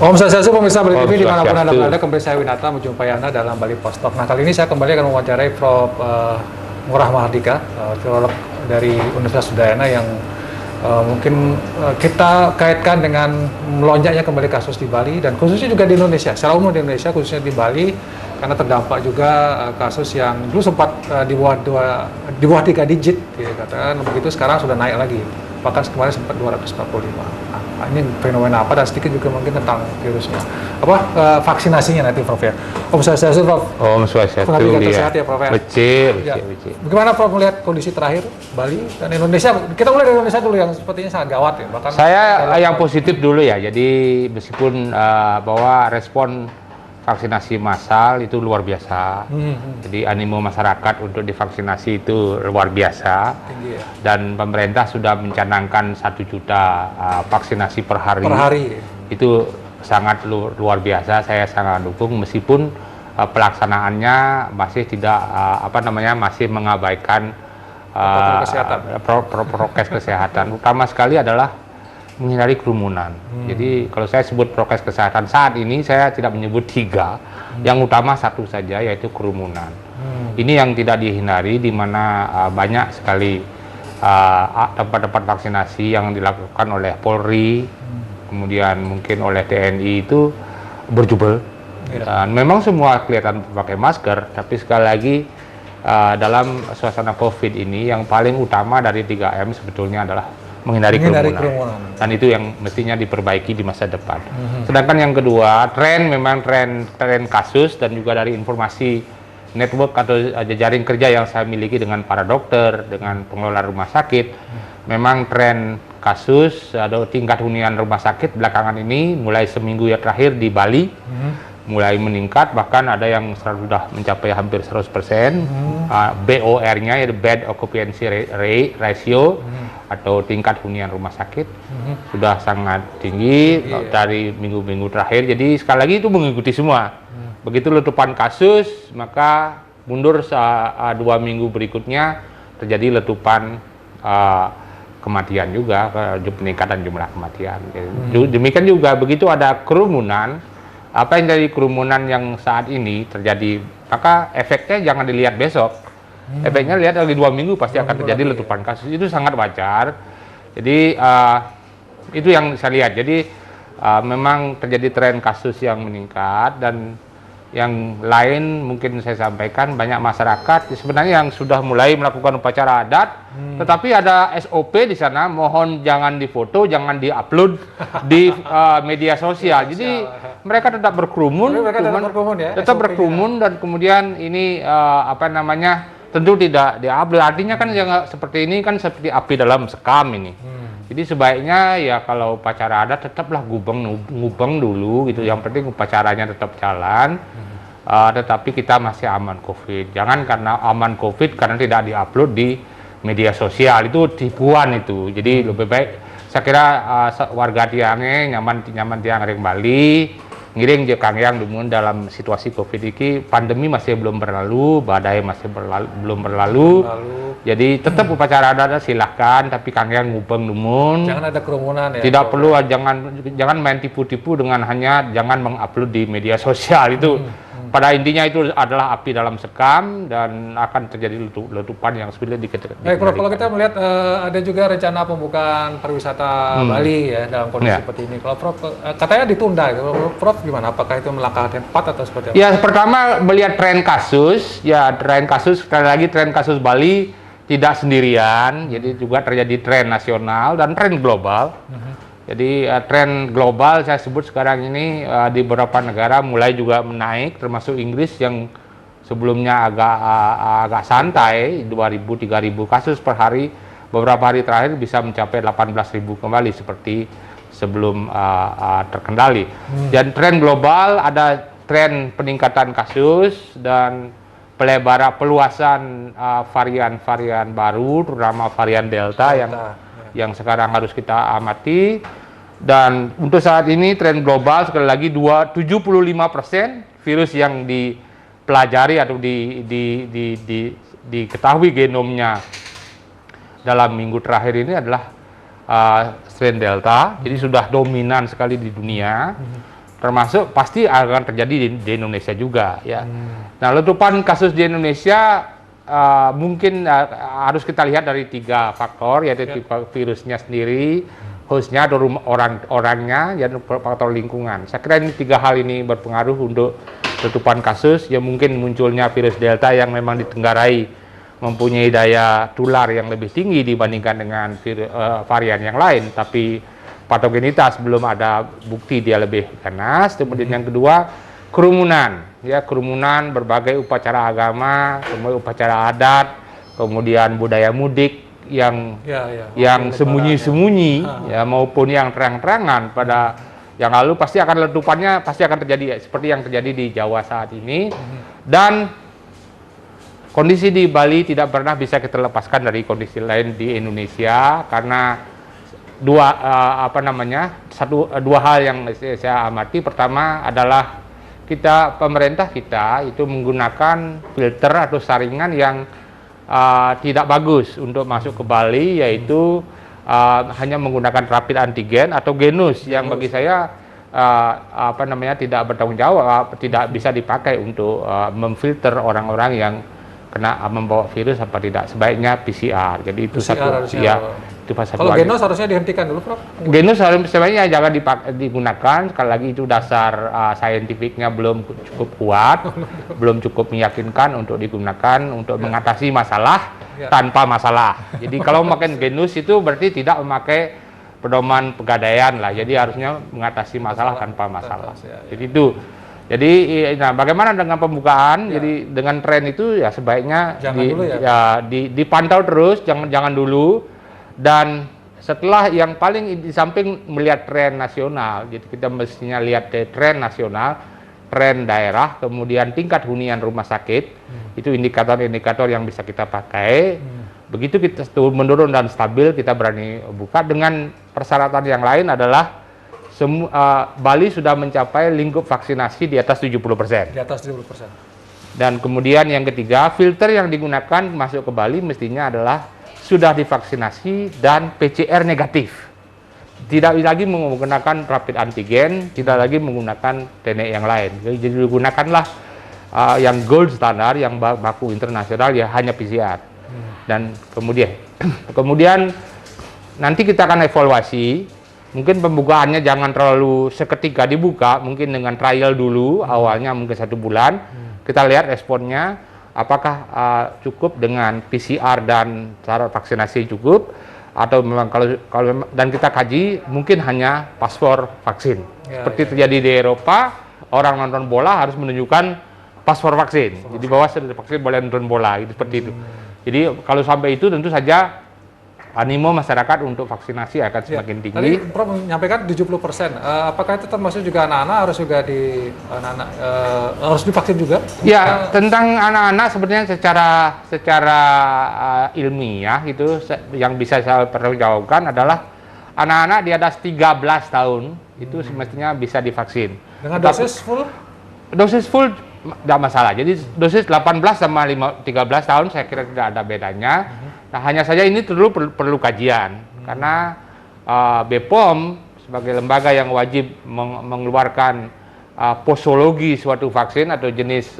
Om Swastiastu pemirsa Bali TV dimanapun Anda Swastiastu. berada, kembali saya Winata menjumpai Anda dalam Bali Post Talk. Nah, kali ini saya kembali akan mewawancarai Prof. Ngurah Mahardika, filolog dari Universitas Udayana yang mungkin kita kaitkan dengan melonjaknya kembali kasus di Bali dan khususnya juga di Indonesia, secara umum di Indonesia, khususnya di Bali, karena terdampak juga kasus yang dulu sempat di bawah 3 digit, ya, katakan begitu, sekarang sudah naik lagi, bahkan kemarin sempat 245. Nah, ini fenomena apa dan sedikit juga mungkin tentang virusnya, vaksinasinya nanti, Prof, ya. Om Swastiastu, Prof. Om Swastiastu, Sehat ya, Prof, ya. Becil. Bagaimana Prof melihat kondisi terakhir Bali dan Indonesia? Kita mulai dari Indonesia dulu yang sepertinya sangat gawat ya. Bahkan Saya yang positif dulu ya. Jadi meskipun bahwa respon vaksinasi massal itu luar biasa. Jadi animo masyarakat untuk divaksinasi itu luar biasa. tinggi ya. Dan pemerintah sudah mencanangkan 1 juta vaksinasi per hari. Per hari. Itu sangat luar biasa. Saya sangat dukung meskipun pelaksanaannya masih tidak masih mengabaikan prokes kesehatan. Utama sekali adalah menghindari kerumunan. Jadi kalau saya sebut prokes kesehatan saat ini, saya tidak menyebut 3. Yang utama 1 saja, yaitu kerumunan. Ini yang tidak dihindari, di mana banyak sekali tempat-tempat vaksinasi yang dilakukan oleh Polri, kemudian mungkin oleh TNI itu berjubel. Dan memang semua kelihatan pakai masker, tapi sekali lagi dalam suasana COVID ini yang paling utama dari 3M sebetulnya adalah menghindari kerumunan. Dan itu yang mestinya diperbaiki di masa depan. Sedangkan yang kedua, memang tren kasus dan juga dari informasi network atau jejaring kerja yang saya miliki dengan para dokter, dengan pengelola rumah sakit, memang tren kasus atau tingkat hunian rumah sakit belakangan ini mulai seminggu ya terakhir di Bali mulai meningkat, bahkan ada yang sudah mencapai hampir 100%. BOR-nya yaitu bed occupancy ratio atau tingkat hunian rumah sakit sudah sangat tinggi dari minggu-minggu terakhir. Jadi sekali lagi itu mengikuti semua. Begitu letupan kasus, maka mundur 2 minggu berikutnya terjadi letupan kematian juga, peningkatan jumlah kematian. Demikian juga begitu ada kerumunan, apa yang dari kerumunan yang saat ini terjadi, maka efeknya jangan dilihat besok. Efeknya lihat lagi 2 minggu pasti akan terjadi letupan kasus. Itu sangat wajar. Jadi itu yang saya lihat. Jadi memang terjadi tren kasus yang meningkat, dan yang lain mungkin saya sampaikan, banyak masyarakat sebenarnya yang sudah mulai melakukan upacara adat, tetapi ada SOP di sana, mohon jangan difoto, jangan diupload di media sosial. Jadi mereka tetap berkerumun, tetap berkerumun, dan kemudian ini tentu tidak diupload. Artinya kan yang seperti ini kan seperti api dalam sekam ini. Jadi sebaiknya ya kalau upacara adat tetaplah ngubeng dulu gitu. Yang penting upacaranya tetap jalan. Tetapi kita masih aman COVID. Jangan karena aman COVID karena tidak diupload di media sosial, itu tipuan itu. Jadi lebih baik saya kira warga tiangnya nyaman tiang ring Bali ngiring je kangyang dumun dalam situasi COVID ini, pandemi masih belum berlalu, badai masih belum berlalu. Jadi tetap upacara adat silahkan, tapi kangyang ngubeng dumun. Jangan ada kerumunan ya. Tidak perlu, jangan main tipu-tipu dengan hanya jangan mengupload di media sosial itu. Pada intinya itu adalah api dalam sekam dan akan terjadi letupan yang sulit dikendalikan. Baik, Prof, kalau kita melihat ada juga rencana pembukaan pariwisata Bali ya dalam kondisi seperti ini. Kalau Prof katanya ditunda, Prof gimana? Apakah itu melangkah yang tepat atau seperti apa? Ya, pertama melihat tren kasus, sekali lagi tren kasus Bali tidak sendirian, jadi juga terjadi tren nasional dan tren global. Jadi tren global saya sebut sekarang ini di beberapa negara mulai juga menaik, termasuk Inggris yang sebelumnya agak santai, 2.000-3.000 kasus per hari, beberapa hari terakhir bisa mencapai 18.000 kembali seperti sebelum terkendali. Dan tren global ada tren peningkatan kasus dan peluasan varian-varian baru, terutama varian Delta yang sekarang harus kita amati. Dan untuk saat ini tren global sekali lagi 75% virus yang dipelajari atau diketahui genomnya dalam minggu terakhir ini adalah strain Delta. Jadi sudah dominan sekali di dunia. termasuk pasti akan terjadi di Indonesia juga ya. Nah, letupan kasus di Indonesia mungkin harus kita lihat dari 3 faktor, yaitu virusnya sendiri, hostnya atau orangnya, dan faktor lingkungan. Saya kira ini 3 hal ini berpengaruh untuk letupan kasus. Ya mungkin munculnya virus Delta yang memang ditenggarai mempunyai daya tular yang lebih tinggi dibandingkan dengan varian yang lain, tapi patogenitas belum ada bukti dia lebih ganas. Kemudian yang kedua, kerumunan, ya kerumunan berbagai upacara agama, kemudian upacara adat, kemudian budaya mudik yang sembunyi-sembunyi ya maupun yang terang-terangan pada yang lalu pasti akan letupannya pasti akan terjadi seperti yang terjadi di Jawa saat ini. Dan kondisi di Bali tidak pernah bisa kita lepaskan dari kondisi lain di Indonesia karena dua hal yang saya amati. Pertama adalah pemerintah kita itu menggunakan filter atau saringan yang tidak bagus untuk masuk ke Bali, yaitu hanya menggunakan rapid antigen atau genus yang bagi saya tidak bertanggung jawab, tidak bisa dipakai untuk memfilter orang-orang yang kena membawa virus apa tidak. Sebaiknya PCR. Jadi itu PCR satu ya. Kalau genus harusnya dihentikan dulu, Prof. Genus sebenarnya jangan digunakan, sekali lagi itu dasar saintifiknya belum cukup kuat, belum cukup meyakinkan untuk digunakan untuk mengatasi masalah tanpa masalah. Jadi kalau memakai genus itu berarti tidak memakai pedoman pegadaian lah, jadi harusnya mengatasi masalah tanpa masalah. Jadi itu. Jadi, nah bagaimana dengan pembukaan? Jadi dengan tren itu ya sebaiknya dipantau terus, jangan dulu. Dan setelah yang paling di samping melihat tren nasional, jadi kita mestinya lihat tren nasional, tren daerah, kemudian tingkat hunian rumah sakit, itu indikator-indikator yang bisa kita pakai. Begitu kita menurun dan stabil, kita berani buka. Dengan persyaratan yang lain adalah Bali sudah mencapai lingkup vaksinasi di atas 70%. Di atas 70%. Dan kemudian yang ketiga, filter yang digunakan masuk ke Bali mestinya adalah sudah divaksinasi dan PCR negatif. Tidak lagi menggunakan rapid antigen, tidak lagi menggunakan teknik yang lain. Jadi digunakanlah yang gold standar, yang baku internasional ya hanya PCR. Dan kemudian nanti kita akan evaluasi. Mungkin pembukaannya jangan terlalu seketika dibuka, mungkin dengan trial dulu, awalnya mungkin 1 bulan. Kita lihat responnya. Apakah cukup dengan PCR dan cara vaksinasi cukup, atau memang kalau dan kita kaji mungkin hanya paspor vaksin seperti terjadi di Eropa, orang nonton bola harus menunjukkan paspor vaksin, jadi bahwa sudah vaksin boleh nonton bola, gitu, seperti itu. Jadi kalau sampai itu tentu saja animo masyarakat untuk vaksinasi akan semakin tinggi. Tadi Prof menyampaikan 70%. Apakah itu termasuk juga anak-anak harus divaksin juga? Ya, tentang anak-anak sebenarnya secara ilmiah itu yang bisa saya pertanggungjawabkan adalah anak-anak di atas 13 tahun itu semestinya bisa divaksin. Dengan dosis full? Dosis full tidak masalah. Jadi dosis 18 sama 13 tahun saya kira tidak ada bedanya. Nah, hanya saja ini perlu kajian karena BPOM sebagai lembaga yang wajib mengeluarkan posologi suatu vaksin atau jenis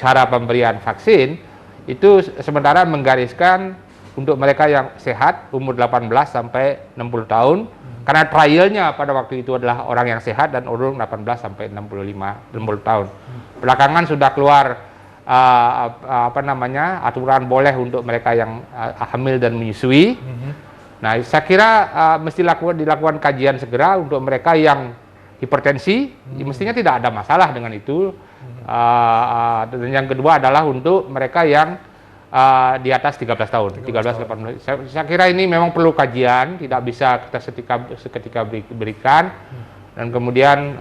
cara pemberian vaksin itu sementara menggariskan untuk mereka yang sehat umur 18 sampai 60 tahun karena trialnya pada waktu itu adalah orang yang sehat dan umur 18 sampai 60 tahun. Belakangan sudah keluar aturan boleh untuk mereka yang hamil dan menyusui. Nah, saya kira mesti dilakukan kajian segera untuk mereka yang hipertensi, mestinya tidak ada masalah dengan itu. Dan yang kedua adalah untuk mereka yang di atas 13 tahun, 13-18. Saya kira ini memang perlu kajian, tidak bisa kita seketika berikan. Dan kemudian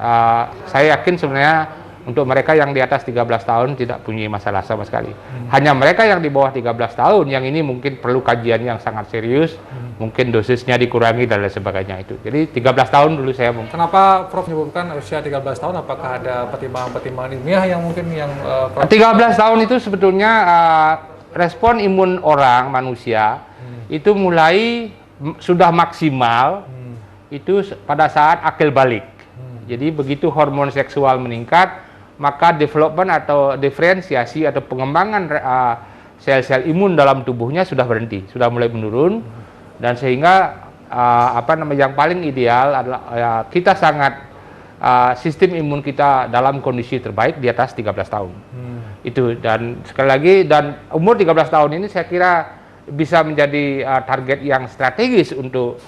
saya yakin sebenarnya untuk mereka yang di atas 13 tahun tidak punya masalah sama sekali. Hanya mereka yang di bawah 13 tahun yang ini mungkin perlu kajian yang sangat serius, mungkin dosisnya dikurangi dan lain sebagainya itu. Jadi 13 tahun dulu saya mungkin. Kenapa Prof menyebutkan usia 13 tahun? Apakah ada pertimbangan-pertimbangan ilmiah yang mungkin 13 tahun itu sebetulnya respon imun orang manusia itu mulai sudah maksimal itu pada saat akil balik. Jadi begitu hormon seksual meningkat, maka development atau diferensiasi atau pengembangan sel-sel imun dalam tubuhnya sudah berhenti, sudah mulai menurun, dan sehingga yang paling ideal adalah kita sangat sistem imun kita dalam kondisi terbaik di atas 13 tahun. Itu, dan sekali lagi, dan umur 13 tahun ini saya kira bisa menjadi target yang strategis untuk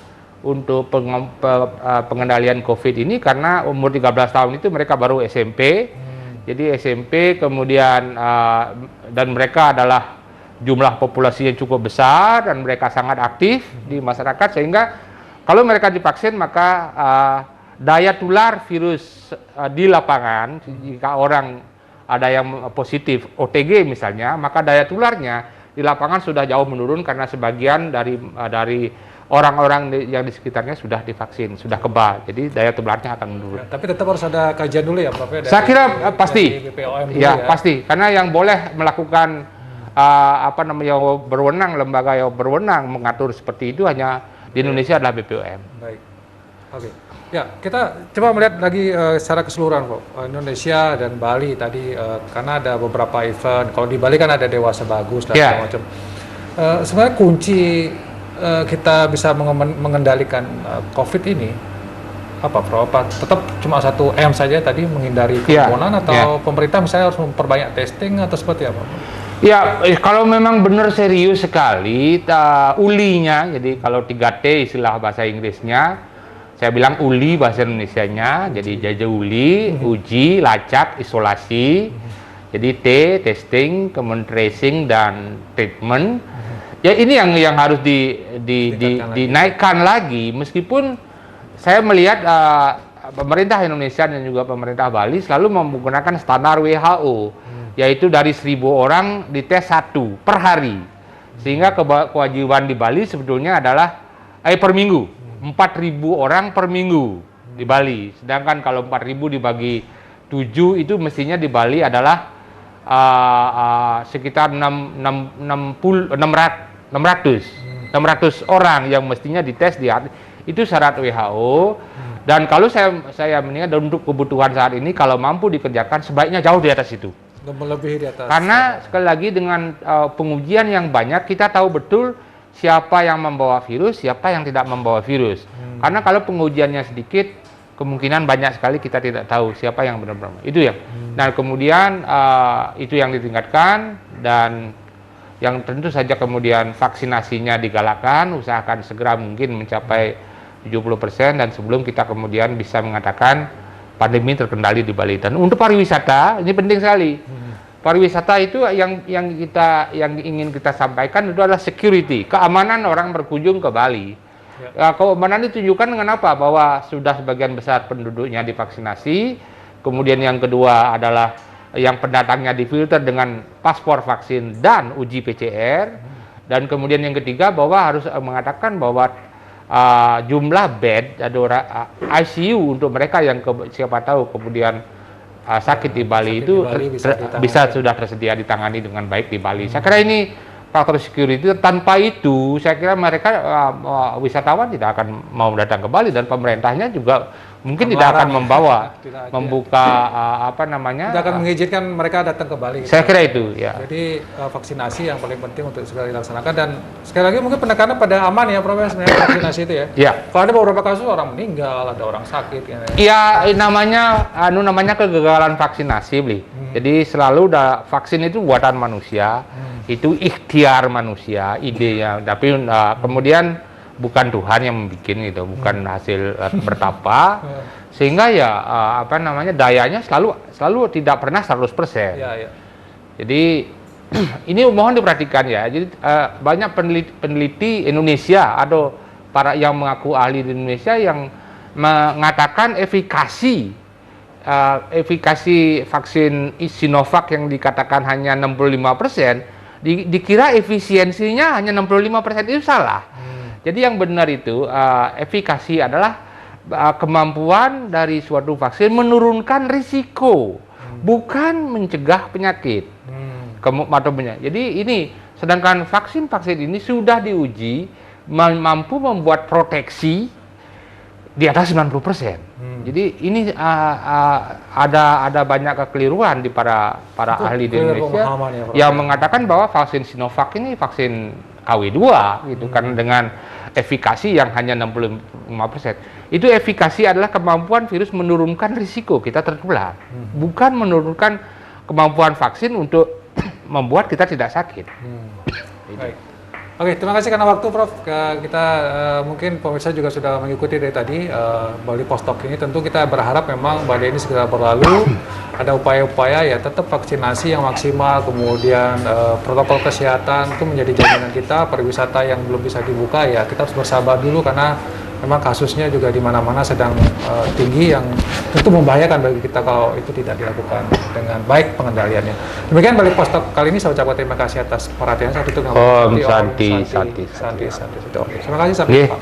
pengendalian COVID ini, karena umur 13 tahun itu mereka baru SMP. Jadi SMP, kemudian dan mereka adalah jumlah populasi yang cukup besar dan mereka sangat aktif di masyarakat, sehingga kalau mereka divaksin maka daya tular virus di lapangan, jika orang ada yang positif OTG misalnya, maka daya tularnya di lapangan sudah jauh menurun karena sebagian dari orang-orang yang di sekitarnya sudah divaksin, sudah kebal, jadi daya tularnya akan menurun. Tapi tetap harus ada kajian dulu ya, Prof. Saya kira pasti, BPOM dulu ya pasti, karena yang boleh melakukan berwenang, lembaga yang berwenang mengatur seperti itu hanya di Indonesia adalah BPOM. Baik, oke. Ya, kita coba melihat lagi secara keseluruhan, Prof. Indonesia dan Bali tadi, karena ada beberapa event. Kalau di Bali kan ada Dewasa Bagus dan segala macam. Sebenarnya kunci kita bisa mengendalikan COVID ini apa, Prof? Tetap cuma 1M saja tadi, menghindari kerumunan, atau pemerintah misalnya harus memperbanyak testing atau seperti apa? Ya, kalau memang benar serius sekali ulinya, jadi kalau 3T istilah bahasa Inggrisnya, saya bilang uli bahasa Indonesianya, jadi jajah uli, uji, lacak, isolasi. Jadi T, testing, kemudian tracing, dan treatment. Ya ini yang harus dinaikkan lagi, meskipun saya melihat pemerintah Indonesia dan juga pemerintah Bali selalu menggunakan standar WHO, yaitu dari 1.000 orang dites 1 per hari, sehingga kewajiban di Bali sebetulnya adalah per minggu 4.000 orang per minggu di Bali. Sedangkan kalau 4.000 dibagi 7 itu mestinya di Bali adalah sekitar 600 orang yang mestinya dites itu syarat WHO. Dan kalau saya menilai untuk kebutuhan saat ini, kalau mampu dikerjakan sebaiknya jauh di atas itu. Melebihi di atas. Karena sekali lagi dengan pengujian yang banyak, kita tahu betul siapa yang membawa virus, siapa yang tidak membawa virus. Karena kalau pengujiannya sedikit, kemungkinan banyak sekali kita tidak tahu siapa yang benar-benar. Itu ya. Nah, kemudian itu yang ditingkatkan, dan yang tentu saja kemudian vaksinasinya digalakkan, usahakan segera mungkin mencapai 70%, dan sebelum kita kemudian bisa mengatakan pandemi terkendali di Bali. Dan untuk pariwisata ini penting sekali. Pariwisata itu yang ingin kita sampaikan itu adalah security, keamanan orang berkunjung ke Bali. Keamanan ditunjukkan dengan apa? Bahwa sudah sebagian besar penduduknya divaksinasi. Kemudian yang kedua adalah yang pendatangnya difilter dengan paspor vaksin dan uji PCR. Dan kemudian yang ketiga bahwa harus mengatakan bahwa jumlah bed atau ICU untuk mereka yang siapa tahu kemudian sakit di Bali itu bisa sudah tersedia ditangani dengan baik di Bali. Saya kira ini faktor security. Tanpa itu saya kira mereka wisatawan tidak akan mau datang ke Bali, dan pemerintahnya juga mungkin tidak akan membuka tidak akan mengizinkan mereka datang ke Bali. Saya kira itu ya. Jadi vaksinasi yang paling penting untuk segera dilaksanakan, dan sekali lagi mungkin penekanan pada aman ya, Prof, sebenarnya vaksinasi itu ya. Ya. Kalau ada beberapa kasus orang meninggal, ada orang sakit ya. Ya, namanya kegagalan vaksinasi, Bli. Jadi selalu vaksin itu buatan manusia, itu ikhtiar manusia, idenya, tapi kemudian bukan Tuhan yang membuat itu, bukan hasil bertapa, sehingga ya dayanya selalu tidak pernah 100%. Ya. Jadi ini mohon diperhatikan ya. Jadi banyak peneliti Indonesia atau para yang mengaku ahli di Indonesia yang mengatakan efikasi vaksin Sinovac yang dikatakan hanya 65%, dikira efisiensinya hanya 65%, itu salah. Jadi yang benar itu efikasi adalah kemampuan dari suatu vaksin menurunkan risiko, bukan mencegah penyakit. Jadi ini, sedangkan vaksin ini sudah diuji mampu membuat proteksi di atas 90%. Jadi ini ada banyak kekeliruan di para Itu ahli di clear Indonesia pemahaman ya, Prof. yang mengatakan bahwa vaksin Sinovac ini vaksin KW2 gitu kan, dengan efikasi yang hanya 65%. Itu efikasi adalah kemampuan virus menurunkan risiko kita tertular, bukan menurunkan kemampuan vaksin untuk membuat kita tidak sakit. Baik. Oke, terima kasih karena waktu, Prof. Kita mungkin pemirsa juga sudah mengikuti dari tadi Bali Postok ini. Tentu kita berharap memang badai ini segera berlalu. Ada upaya-upaya ya tetap vaksinasi yang maksimal, kemudian protokol kesehatan itu menjadi jaminan kita. Pariwisata yang belum bisa dibuka ya kita harus bersabar dulu karena memang kasusnya juga di mana-mana sedang tinggi yang tentu membahayakan bagi kita kalau itu tidak dilakukan dengan baik pengendaliannya. Demikian Bali Postok kali ini saya ucapkan terima kasih atas perhatian saya. Om Santi. Terima kasih, sampai jumpa.